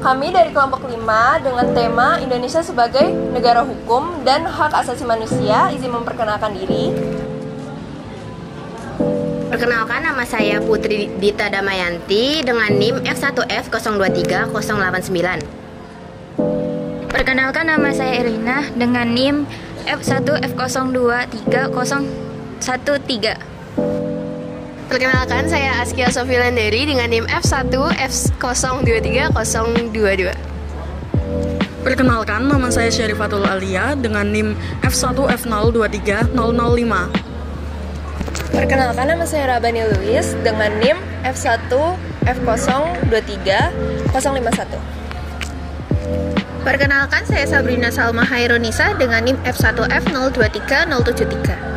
Kami dari kelompok 5 dengan tema Indonesia sebagai negara hukum dan hak asasi manusia izin memperkenalkan diri. Perkenalkan, nama saya Putri Dita Damayanti dengan NIM F1F023089. Perkenalkan, nama saya Irina dengan NIM F1F023013. Perkenalkan, saya Askia Sofilandari dengan NIM F1F023022. Perkenalkan, nama saya Syarifatul Alia dengan NIM F1F023005. Perkenalkan, nama saya Rabani Luis dengan NIM F1F0230051. Perkenalkan, saya Sabrina Salma Hairunisa dengan NIM F1F023073.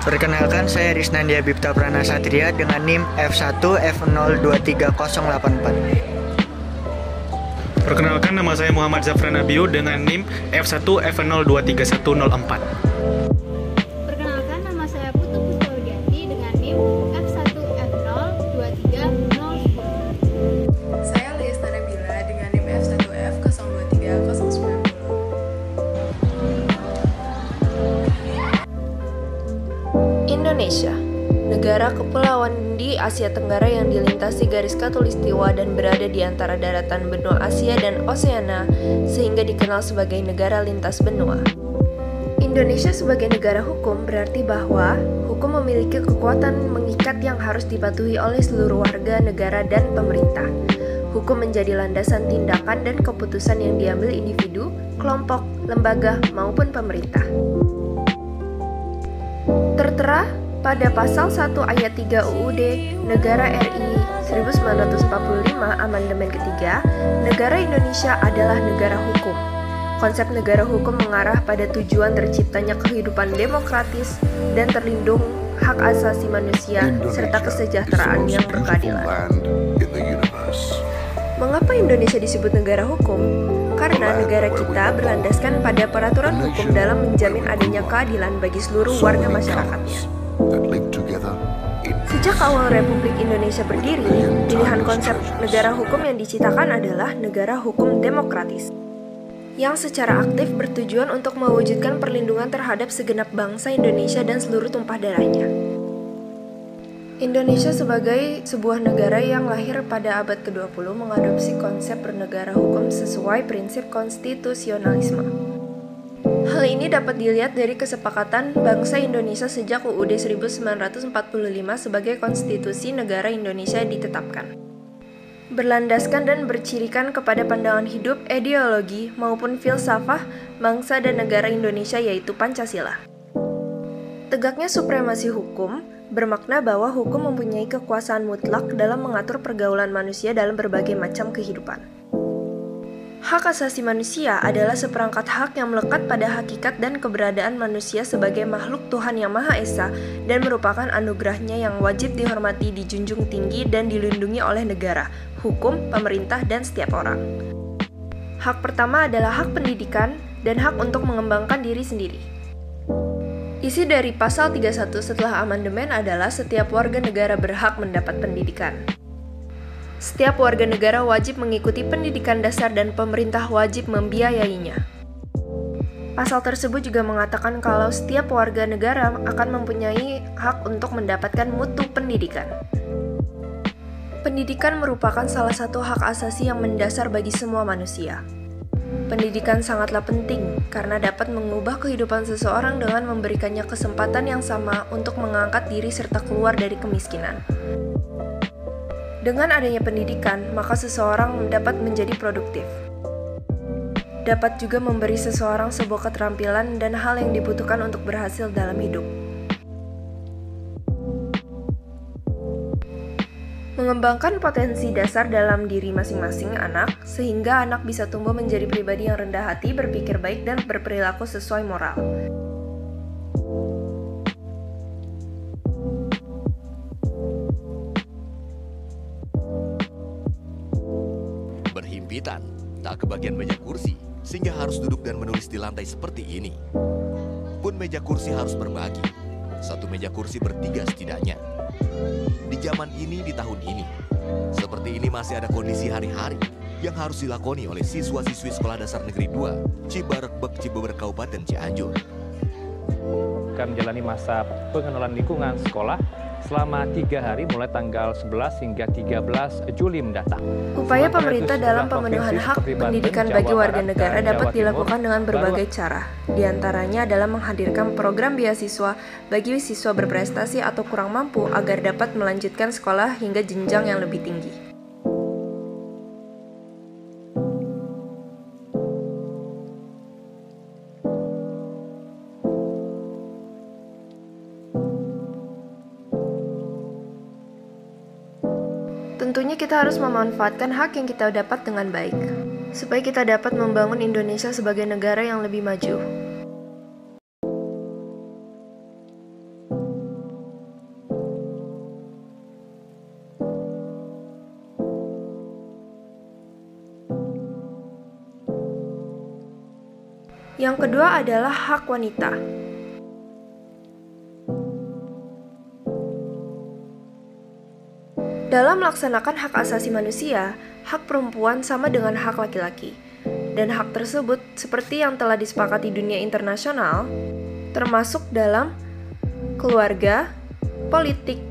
Perkenalkan, saya Risnandia Bipta Pranasatria dengan NIM F1F023084. Perkenalkan, nama saya Muhammad Zafran Abiu dengan NIM F1F023104. Perkenalkan, nama saya Putu Puspaudianti dengan NIM F1F0230010. Saya Liesta Nabila dengan NIM F1F023090. Indonesia, negara kepulauan di Asia Tenggara yang dilintasi garis khatulistiwa dan berada di antara daratan benua Asia dan Oseania, sehingga dikenal sebagai negara lintas benua. Indonesia sebagai negara hukum berarti bahwa hukum memiliki kekuatan mengikat yang harus dipatuhi oleh seluruh warga negara dan pemerintah. Hukum menjadi landasan tindakan dan keputusan yang diambil individu, kelompok, lembaga, maupun pemerintah. Tertera pada pasal 1 ayat 3 UUD Negara RI 1945 Amandemen ketiga, negara Indonesia adalah negara hukum. Konsep negara hukum mengarah pada tujuan terciptanya kehidupan demokratis dan terlindung hak asasi manusia serta kesejahteraan yang berkeadilan. Mengapa Indonesia disebut negara hukum? Karena negara kita berlandaskan pada peraturan hukum dalam menjamin adanya keadilan bagi seluruh warga masyarakatnya. Sejak awal Republik Indonesia berdiri, pilihan konsep negara hukum yang diciptakan adalah negara hukum demokratis, yang secara aktif bertujuan untuk mewujudkan perlindungan terhadap segenap bangsa Indonesia dan seluruh tumpah darahnya. Indonesia sebagai sebuah negara yang lahir pada abad ke-20 mengadopsi konsep bernegara hukum sesuai prinsip konstitusionalisme. Hal ini dapat dilihat dari kesepakatan bangsa Indonesia sejak UUD 1945 sebagai konstitusi negara Indonesia ditetapkan. Berlandaskan dan bercirikan kepada pandangan hidup, ideologi, maupun filsafah bangsa dan negara Indonesia yaitu Pancasila. Tegaknya supremasi hukum bermakna bahwa hukum mempunyai kekuasaan mutlak dalam mengatur pergaulan manusia dalam berbagai macam kehidupan. Hak asasi manusia adalah seperangkat hak yang melekat pada hakikat dan keberadaan manusia sebagai makhluk Tuhan Yang Maha Esa dan merupakan anugerahnya yang wajib dihormati, dijunjung tinggi, dan dilindungi oleh negara, hukum, pemerintah, dan setiap orang. Hak pertama adalah hak pendidikan dan hak untuk mengembangkan diri sendiri. Isi dari pasal 31 setelah amandemen adalah setiap warga negara berhak mendapat pendidikan. Setiap warga negara wajib mengikuti pendidikan dasar dan pemerintah wajib membiayainya. Pasal tersebut juga mengatakan kalau setiap warga negara akan mempunyai hak untuk mendapatkan mutu pendidikan. Pendidikan merupakan salah satu hak asasi yang mendasar bagi semua manusia. Pendidikan sangatlah penting karena dapat mengubah kehidupan seseorang dengan memberikannya kesempatan yang sama untuk mengangkat diri serta keluar dari kemiskinan. Dengan adanya pendidikan, maka seseorang dapat menjadi produktif. Dapat juga memberi seseorang sebuah keterampilan dan hal yang dibutuhkan untuk berhasil dalam hidup. Mengembangkan potensi dasar dalam diri masing-masing anak, sehingga anak bisa tumbuh menjadi pribadi yang rendah hati, berpikir baik, dan berperilaku sesuai moral. Berhimpitan, tak kebagian meja kursi, sehingga harus duduk dan menulis di lantai seperti ini. Pun meja kursi harus berbagi, satu meja kursi bertiga setidaknya. Di zaman ini, di tahun ini, seperti ini masih ada kondisi hari-hari. yang harus dilakoni oleh siswa-siswi Sekolah Dasar Negeri 2 Cibarekbek Cibeber Kabupaten Cianjur. Akan menjalani masa pengenalan lingkungan sekolah selama 3 hari mulai tanggal 11 hingga 13 Juli mendatang. Upaya pemerintah dalam pemenuhan hak pendidikan bagi warga negara dapat dilakukan dengan berbagai cara. Di antaranya adalah menghadirkan program beasiswa bagi siswa berprestasi atau kurang mampu agar dapat melanjutkan sekolah hingga jenjang yang lebih tinggi. Tentunya kita harus memanfaatkan hak yang kita dapat dengan baik, supaya kita dapat membangun Indonesia sebagai negara yang lebih maju. Yang kedua adalah hak wanita. Dalam melaksanakan hak asasi manusia, hak perempuan sama dengan hak laki-laki. Dan hak tersebut seperti yang telah disepakati dunia internasional, termasuk dalam keluarga, politik,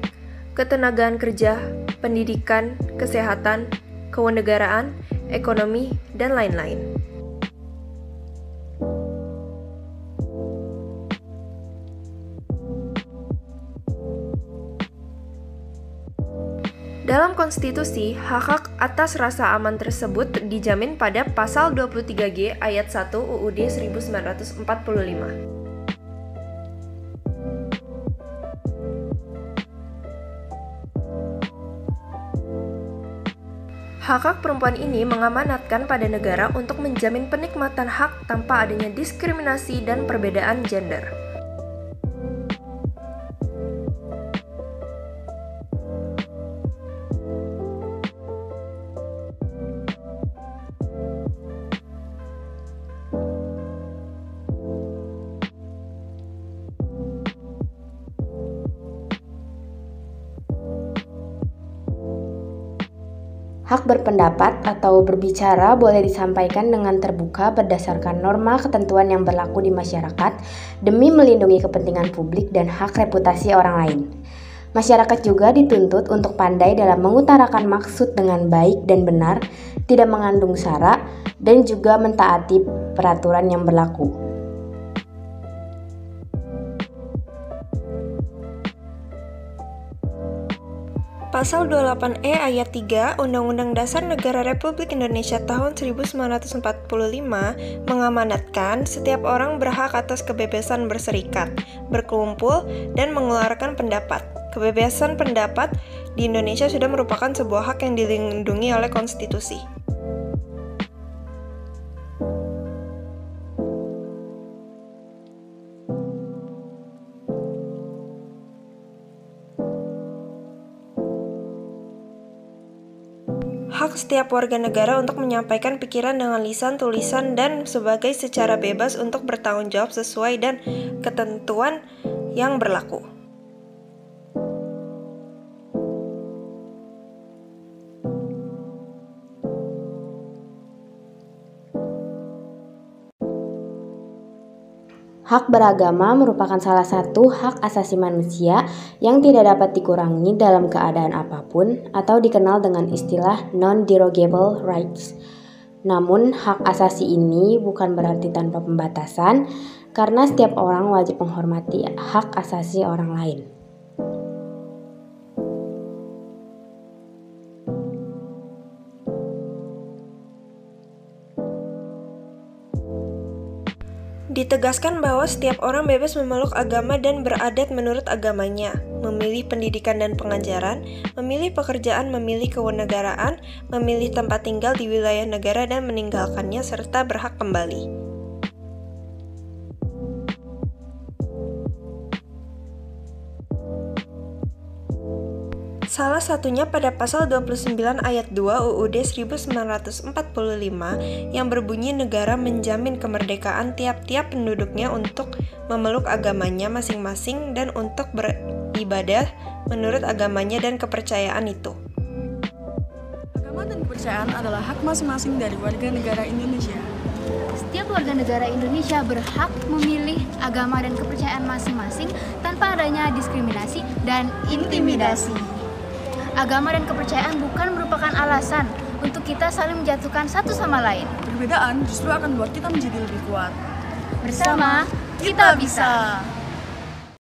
ketenagaan kerja, pendidikan, kesehatan, kewarganegaraan, ekonomi, dan lain-lain. Dalam konstitusi, hak-hak atas rasa aman tersebut dijamin pada pasal 23G ayat 1 UUD 1945. Hak-hak perempuan ini mengamanatkan pada negara untuk menjamin penikmatan hak tanpa adanya diskriminasi dan perbedaan gender. Hak berpendapat atau berbicara boleh disampaikan dengan terbuka berdasarkan norma ketentuan yang berlaku di masyarakat demi melindungi kepentingan publik dan hak reputasi orang lain. Masyarakat juga dituntut untuk pandai dalam mengutarakan maksud dengan baik dan benar, tidak mengandung sara, dan juga mentaati peraturan yang berlaku. Pasal 28E ayat 3 Undang-Undang Dasar Negara Republik Indonesia tahun 1945 mengamanatkan setiap orang berhak atas kebebasan berserikat, berkumpul, dan mengeluarkan pendapat. Kebebasan pendapat di Indonesia sudah merupakan sebuah hak yang dilindungi oleh konstitusi. Hak setiap warga negara untuk menyampaikan pikiran dengan lisan, tulisan, dan sebagai secara bebas untuk bertanggung jawab sesuai dan ketentuan yang berlaku. Hak beragama merupakan salah satu hak asasi manusia yang tidak dapat dikurangi dalam keadaan apapun atau dikenal dengan istilah non-derogable rights. Namun, hak asasi ini bukan berarti tanpa pembatasan, karena setiap orang wajib menghormati hak asasi orang lain. Ditegaskan bahwa setiap orang bebas memeluk agama dan beradat menurut agamanya, memilih pendidikan dan pengajaran, memilih pekerjaan, memilih kewarganegaraan, memilih tempat tinggal di wilayah negara dan meninggalkannya, serta berhak kembali. Salah satunya pada pasal 29 ayat 2 UUD 1945 yang berbunyi negara menjamin kemerdekaan tiap-tiap penduduknya untuk memeluk agamanya masing-masing dan untuk beribadah menurut agamanya dan kepercayaan itu. Agama dan kepercayaan adalah hak masing-masing dari warga negara Indonesia. Setiap warga negara Indonesia berhak memilih agama dan kepercayaan masing-masing tanpa adanya diskriminasi dan intimidasi. Agama dan kepercayaan bukan merupakan alasan untuk kita saling menjatuhkan satu sama lain. Perbedaan justru akan membuat kita menjadi lebih kuat. Bersama, kita bisa.